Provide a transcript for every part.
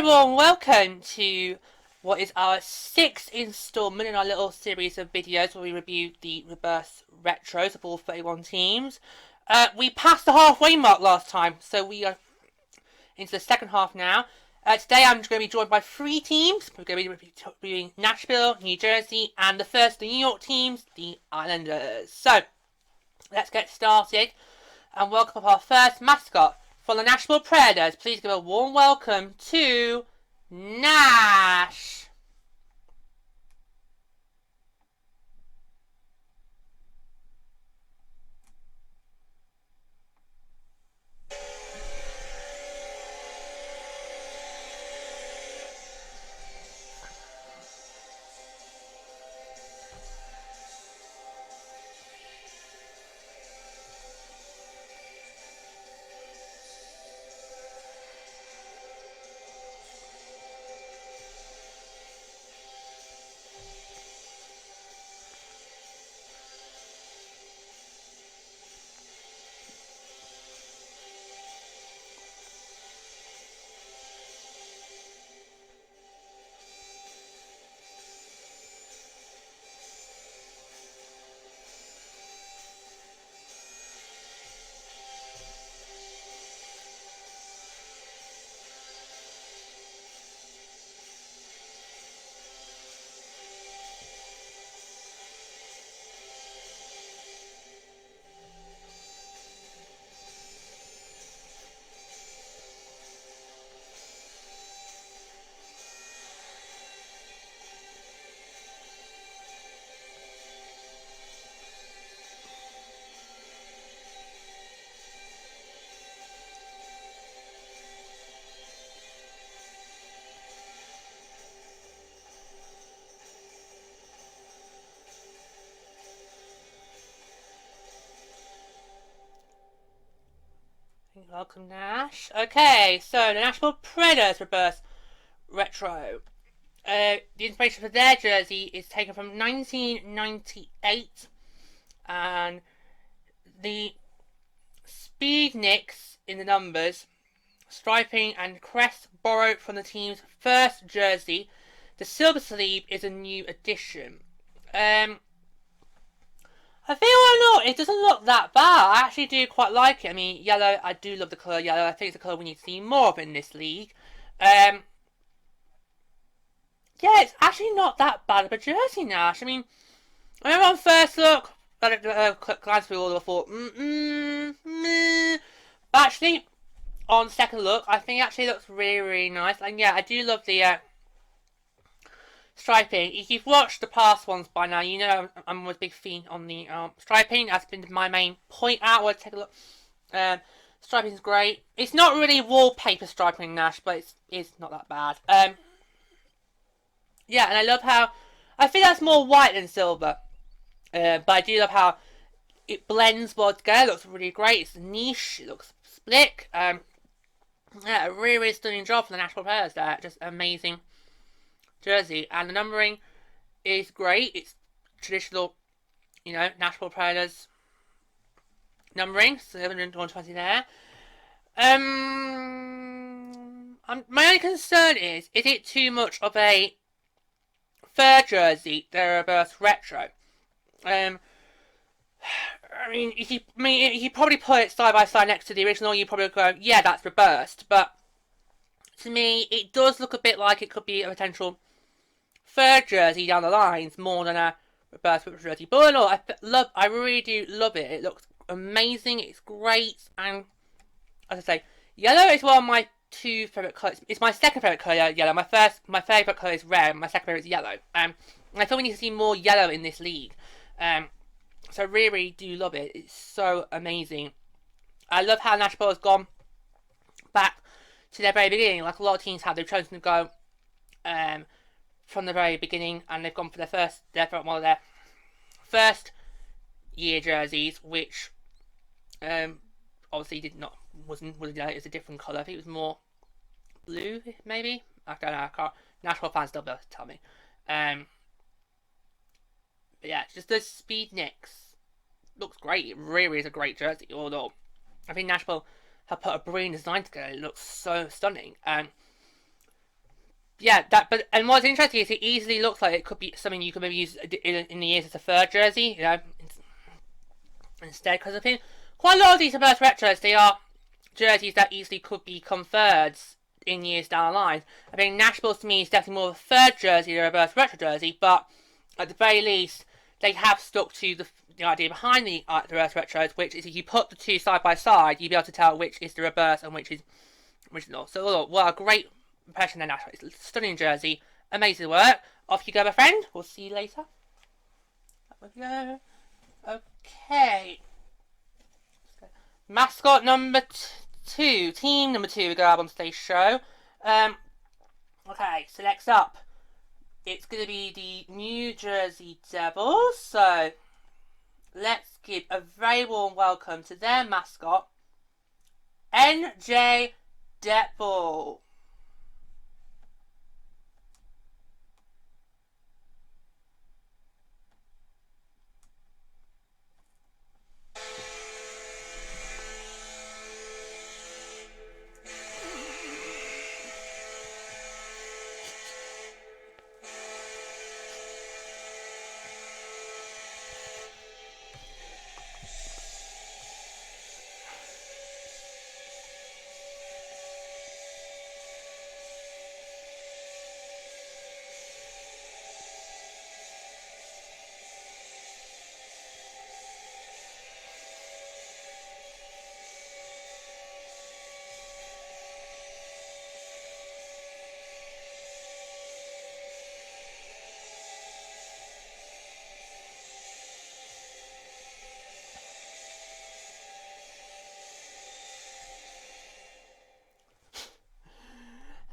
everyone, welcome to what is our 6th installment in our little series of videos where we review the reverse retros of all 31 teams. We passed the halfway mark last time, so we are into the second half now. Today I'm going to be joined by 3 teams. We're going to be reviewing Nashville, New Jersey, and the first New York teams, the Islanders. So, let's get started and welcome up our first mascot from the Nashville Predators. Please give a warm welcome to Nash. Welcome, Nash. Okay, so the Nashville Predators reverse retro. The information for their jersey is taken from 1998, and the speed nicks in the numbers, striping, and crest borrowed from the team's first jersey. The silver sleeve is a new addition. I feel or not, it doesn't look that bad. I actually do quite like it. I mean, yellow, I do love the colour yellow. I think it's a colour we need to see more of in this league. Yeah, it's actually not that bad of a jersey, Nash. I mean, I remember on first look, glance through all of it, I thought, meh. But actually, on second look, I think it actually looks really, really nice. And yeah, I do love the striping. If you've watched the past ones by now, you know I'm a big fan on the striping. That's been my main point out. We'll take a look. Striping is great. It's not really wallpaper striping, Nash, but it's not that bad. Yeah, and I love how I think that's more white than silver. But I do love how it blends well together. It looks really great. It's niche. It looks slick. Yeah, a really, really stunning job from the Nashville Predators there. Just amazing jersey, and the numbering is great. It's traditional, Nashville Predators numbering, so 120 there. My only concern is it too much of a third jersey, the reverse retro? I mean, if you probably put it side by side next to the original, you probably go, yeah, that's reversed. But to me, it does look a bit like it could be a potential third jersey down the lines more than a reverse jersey. But all I really do love it. It looks amazing. It's great, and as I say, yellow is one of my 2 favourite colours. It's my second favourite colour, yellow. My favourite colour is red. My second favourite is yellow. I feel we need to see more yellow in this league. So I really, really do love it. It's so amazing. I love how Nashville has gone back to their very beginning, like a lot of teams have. They've chosen to go from the very beginning, and they've gone for one of their first year jerseys, which obviously wasn't yellow. It was a different colour. I think it was more blue, maybe. I don't know. I can't. Nashville fans don't be able to tell me. But yeah, just the speed nicks looks great. It really is a great jersey. Although I think Nashville have put a brilliant design together. It looks so stunning. yeah, and what's interesting is it easily looks like it could be something you could maybe use in the years as a third jersey, instead, because I think quite a lot of these reverse retros, they are jerseys that easily could become thirds in years down the line. I mean, Nashville to me is definitely more of a third jersey than a reverse retro jersey, but at the very least, they have stuck to the idea behind the reverse retros, which is if you put the two side by side, you'll be able to tell which is the reverse and which is original. So, look, what a great impression there, Nashville. It's a stunning jersey, amazing work. Off you go, my friend. We'll see you later. Off we go. Okay. Mascot number two, team number two, we go up on today's show. Okay, so next up, it's going to be the New Jersey Devils. So let's give a very warm welcome to their mascot, NJ Devil.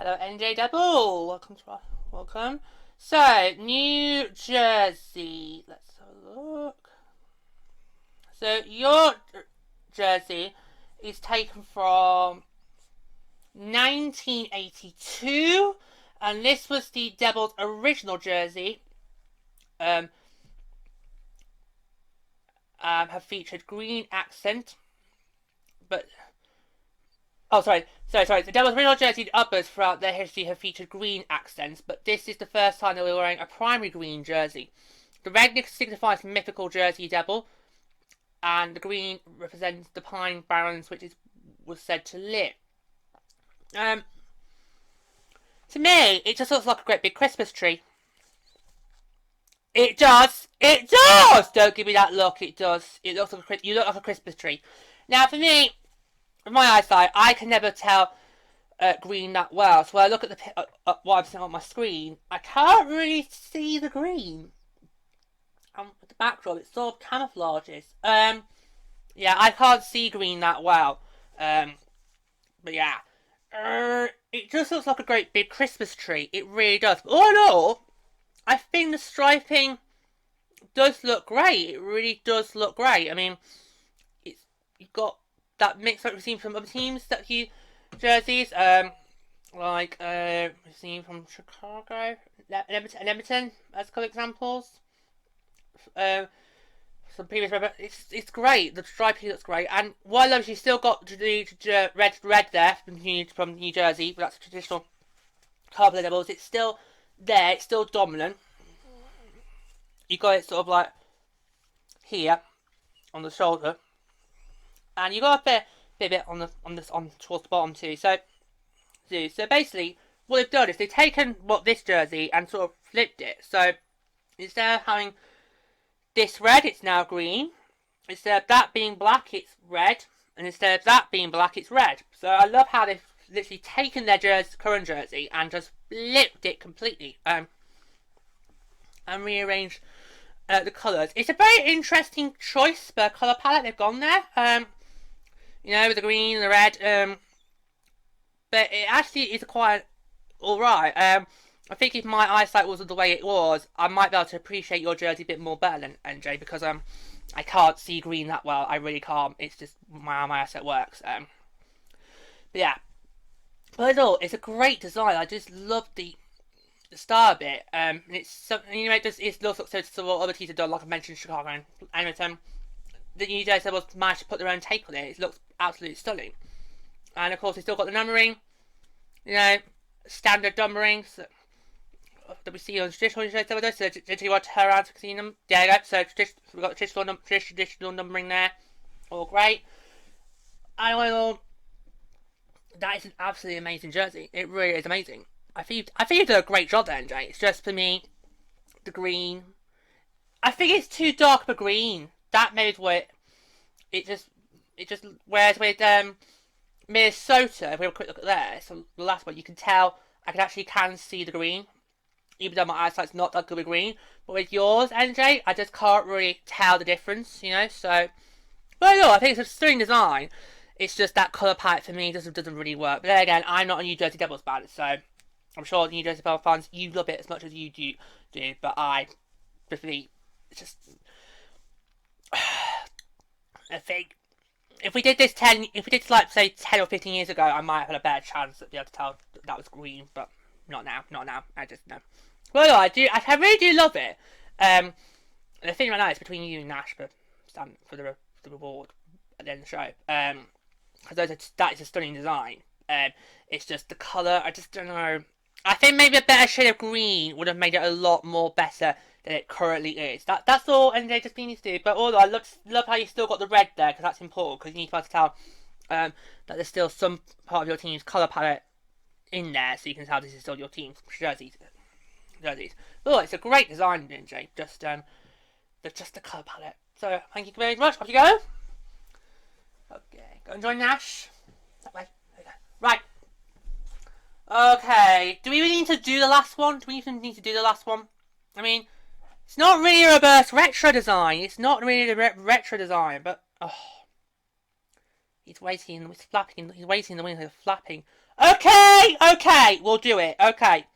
Hello, NJ Devil. Welcome. So, New Jersey. Let's have a look. So, your jersey is taken from 1982, and this was the Devils' original jersey. Have featured green accent, but sorry. The Devils' original jersey uppers throughout their history have featured green accents, but this is the first time they were wearing a primary green jersey. The red signifies mythical Jersey Devil, and the green represents the pine barrens which was said to live. To me, it just looks like a great big Christmas tree. It does! It does! Don't give me that look, it does. It looks like you look like a Christmas tree. Now, for me, with my eyesight, I can never tell green that well. So when I look at what I'm seeing on my screen, I can't really see the green. With the backdrop, it sort of camouflages. Yeah, I can't see green that well. But yeah. It just looks like a great big Christmas tree. It really does. But all in all, I think the striping does look great. It really does look great. I mean, you've got that mix like we've seen from other teams that jerseys. Like we've seen from Chicago, and Edmonton as a couple examples. Some previous it's great. The striping looks great, and what I love is you still got the red there from New Jersey, but that's a traditional colour for the Devils. It's still there. It's still dominant. You got it sort of like here on the shoulder, and you got a bit on towards the bottom too. So basically, what they've done is they've taken this jersey and sort of flipped it. So instead of having this red, it's now green. Instead of that being black, it's red. And instead of that being black, it's red. So I love how they've literally taken their current jersey and just flipped it completely. And rearranged the colours. It's a very interesting choice for colour palette they've gone there. With the green and the red. But it actually is quite alright. I think if my eyesight wasn't the way it was, I might be able to appreciate your jersey a bit more better than NJ, because I can't see green that well. I really can't. It's just how my eyesight works. But yeah. But overall, it's a great design. I just love the style of it. And it's something, it looks like so what other teams have done, like I mentioned, Chicago and Edmonton. The New Jersey Devils managed to put their own take on it. It looks absolutely stunning. And of course, they still got the numbering. Standard numbering. So that we see on traditional jerseys. So did you want to turn around to see them? There you go. So we've got the traditional numbering there. All great. That is an absolutely amazing jersey. It really is amazing. I think you did a great job there, NJ. It's just for me, the green. I think it's too dark of a green. That made it just whereas with Minnesota, if we have a quick look at there, so the last one, you can tell I can see the green, even though my eyesight's not that good with green. But with yours, NJ, I just can't really tell the difference, you know. So, but no, I think it's a stunning design. It's just that colour palette for me doesn't really work. But then again, I'm not a New Jersey Devils fan, so I'm sure New Jersey Devils fans, you love it as much as you do. But I, preferably, it's just, I think if we did like say 10 or 15 years ago, I might have had a better chance to be able to tell that was green. But not now. I just know. Well, no, I really do love it. The thing right now is between you and Nash for the reward at the end of the show. Because that is a stunning design. It's just the colour, I just don't know. I think maybe a better shade of green would have made it a lot more better than it currently is. That's all NJ just needs to do. But although I love how you still got the red there, because that's important, because you need to be able to tell that there's still some part of your team's colour palette in there, so you can tell this is still your team's jerseys. Oh, it's a great design, NJ. Just the colour palette. So thank you very much. Off you go. Okay, go and join Nash. That way. Okay. Right. Okay. Do we really need to do the last one? Do we even need to do the last one? I mean, it's not really a reverse retro design. It's not really a retro design, but he's waiting. He's flapping. He's waiting in the window, flapping. Okay. We'll do it. Okay.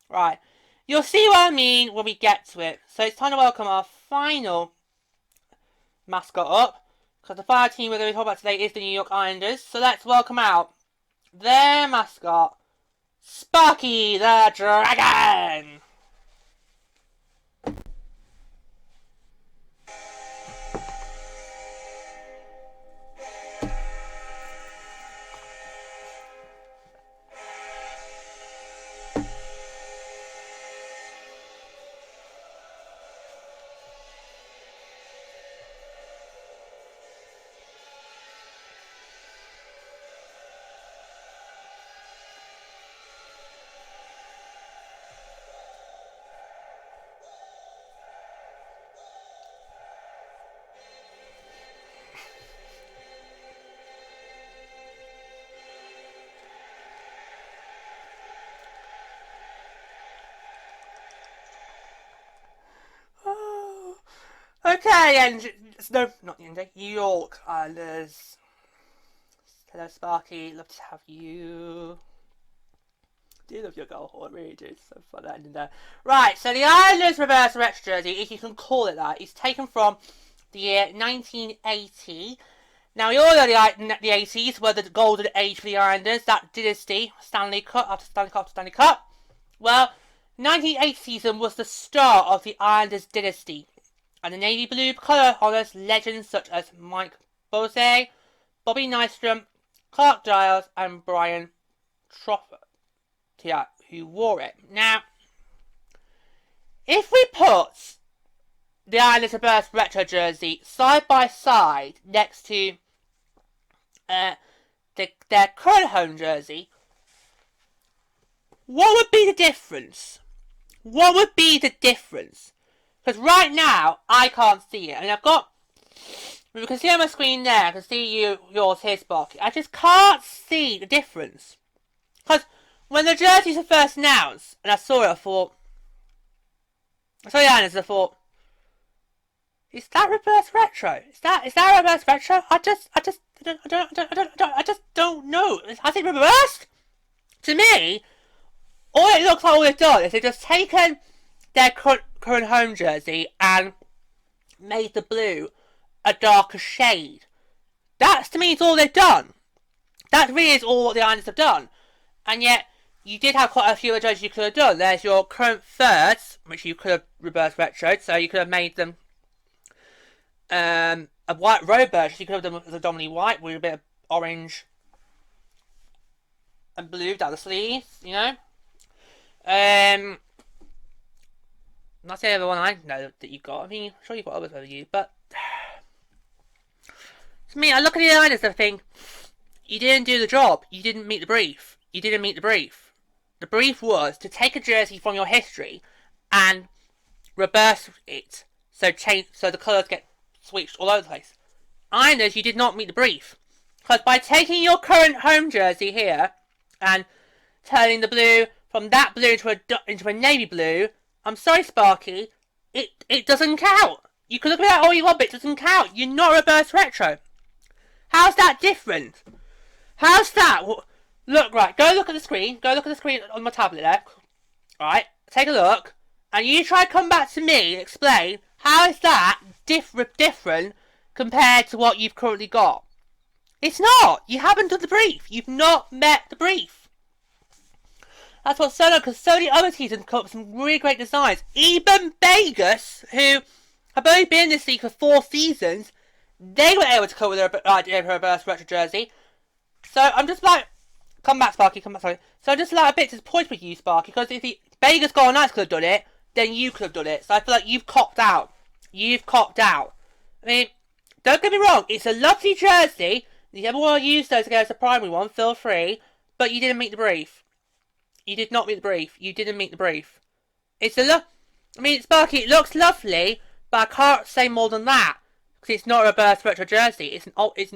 Right. You'll see what I mean when we get to it. So it's time to welcome our final mascot up. Because the final team we're going to talk about today is the New York Islanders. So let's welcome out their mascot, Sparky the Dragon. Okay, and no, not the end. New York Islanders. Hello, Sparky. Love to have you. I do love your goal horn, really do. It's so fun ending there. Right, so the Islanders reverse retro jersey, if you can call it that, is taken from the year 1980. Now, we all know the 80s were the golden age for the Islanders. That dynasty, Stanley Cup after Stanley Cup after Stanley Cup. Well, 1980 season was the start of the Islanders dynasty. And the navy blue colour honours legends such as Mike Bose, Bobby Nystrom, Clark Giles, and Brian Trottier, who wore it. Now, if we put the Islanders reverse retro jersey side by side next to their current home jersey, what would be the difference? What would be the difference? Because right now, I can't see it. I mean, you can see on my screen there, I can see yours here, Sparky. I just can't see the difference. Because when the jerseys were first announced, and I saw it, I saw the Islanders, I thought, is that reverse retro? Is that reverse retro? I just don't know. Has it reversed? To me, all it looks like all they've done is they've just taken their current home jersey and made the blue a darker shade. That's, to me, is all they've done. That really is all what the Islanders have done. And yet, you did have quite a few of those you could have done. There's your current thirds, which you could have reverse retroed, so you could have made them a white road version. You could have done them predominantly white with a bit of orange and blue down the sleeves, you know. I'm not saying the one I know that you got. I mean, I'm sure you've got others over you, but to me, I look at the Islanders and I think, you didn't do the job. You didn't meet the brief. You didn't meet the brief. The brief was to take a jersey from your history and reverse it so the colours get switched all over the place. Islanders, you did not meet the brief. Because by taking your current home jersey here and turning the blue from that blue into a navy blue, I'm sorry, Sparky, it doesn't count. You can look at that all you want, but it doesn't count. You're not reverse retro. How's that different? How's that? Look, right, go look at the screen. Go look at the screen on my tablet there. Right, take a look. And you try to come back to me and explain how is that different compared to what you've currently got. It's not. You haven't done the brief. You've not met the brief. That's what's so long, because so many other teams have come up with some really great designs. Even Vegas, who have only been in this league for 4 seasons, they were able to come with their idea of a reverse retro jersey. So I'm just like, come back, Sparky, come back, sorry. So I'm just like a bit disappointed with you, Sparky, because if Vegas Golden Knights could have done it, then you could have done it. So I feel like you've copped out. You've copped out. I mean, don't get me wrong, it's a lovely jersey. If you ever want to use those against a primary one, feel free. But you didn't meet the brief. You did not meet the brief. You didn't meet the brief. It's I mean, Sparky, it looks lovely, but I can't say more than that. Because it's not a reverse retro jersey. It's an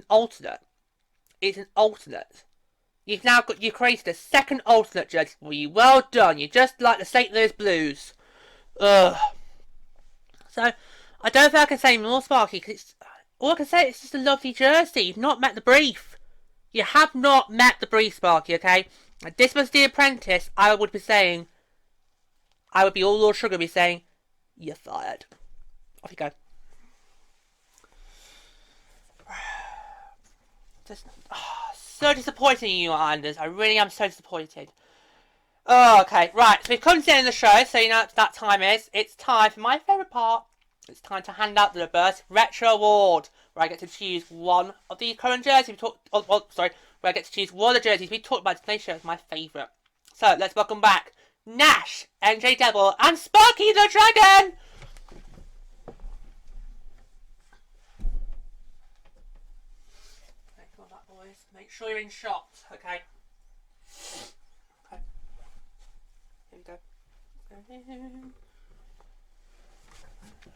alternate. It's an alternate. You've created a second alternate jersey for you. Well done. You're just like the St. Louis Blues. Ugh. So, I don't think I can say more, Sparky, because all I can say is it's just a lovely jersey. You've not met the brief. You have not met the brief, Sparky, okay? If this was The Apprentice, I would be all Lord Sugar be saying, you're fired. Off you go. Just, so disappointing in you, Islanders. I really am so disappointed. Oh, okay, right. So we've come to the end of the show, so you know what that time is. It's time for my favourite part. It's time to hand out the Reverse Retro Award, where I get to choose one of the current jerseys where I get to choose one of the jerseys we talked about today's show as my favourite. So let's welcome back Nash, NJ Devil, and Sparky the Dragon. Make sure you're in shot, okay? Okay. Here we go.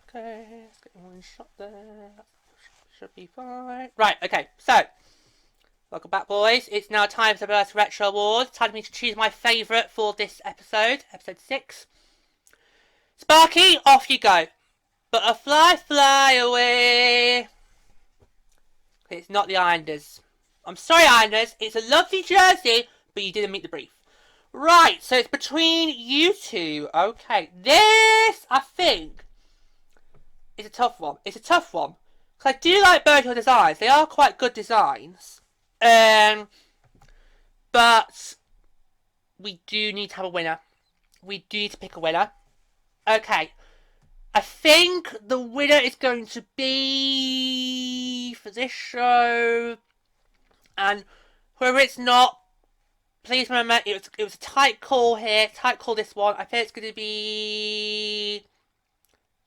Okay, let's get one shot there. Should be fine. Right, okay, so welcome back, boys. It's now time for the Reverse Retro Awards. Time for me to choose my favourite for this episode, episode 6. Sparky, off you go. Butterfly, fly away. It's not the Islanders. I'm sorry, Islanders. It's a lovely jersey, but you didn't meet the brief. Right, so it's between you two. Okay, this, I think, is a tough one. It's a tough one. Because I do like both your designs. They are quite good designs. But we do need to have a winner. We do need to pick a winner. Okay. I think the winner is going to be, for this show, and whoever it's not, please remember, it was a tight call here. Tight call this one. I think it's going to be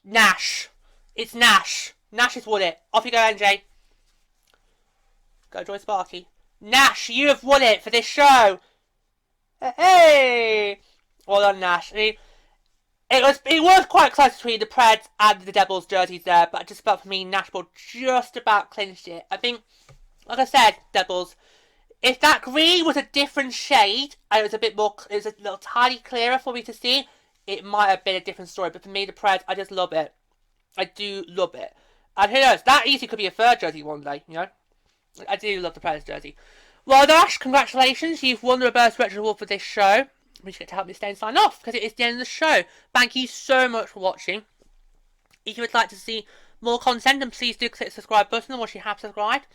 Nash. It's Nash. Nash has won it. Off you go, NJ. Go join Sparky. Nash, you have won it for this show. Hey! Well done, Nash. I mean, it was quite close between the Preds and the Devils jerseys there, but just about for me, Nashville just about clinched it. I think, like I said, Devils, if that green was a different shade and it was a little tiny clearer for me to see, it might have been a different story. But for me, the Preds, I just love it. I do love it. And who knows, that easily could be a third jersey one day, you know? I do love the Predators jersey. Well, Nash, congratulations. You've won the Reverse Retro Award for this show. You get to help me stay and sign off, because it is the end of the show. Thank you so much for watching. If you would like to see more content, then please do click the subscribe button once you have subscribed.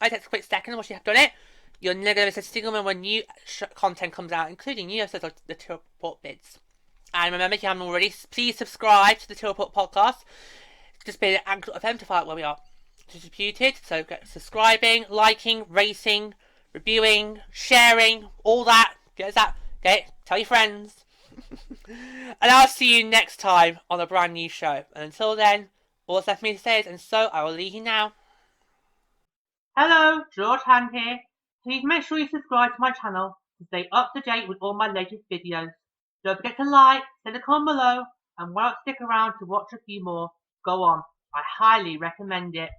I take a quick second once you have done it. You're never going to miss a single moment when new content comes out, including new episodes of the Till Report Bids. And remember, if you haven't already, please subscribe to the Till Report podcast. It's just been an anchor of them to find out where we are. Distributed, so get subscribing, liking, rating, reviewing, sharing, all that. Get that. Okay, tell your friends. And I'll see you next time on a brand new show. And until then, all that's left for me to say is, and so I will leave you now. Hello, George Hand here. Please make sure you subscribe to my channel to stay up to date with all my latest videos. Don't forget to like, send a comment below, and why not stick around to watch a few more? Go on, I highly recommend it.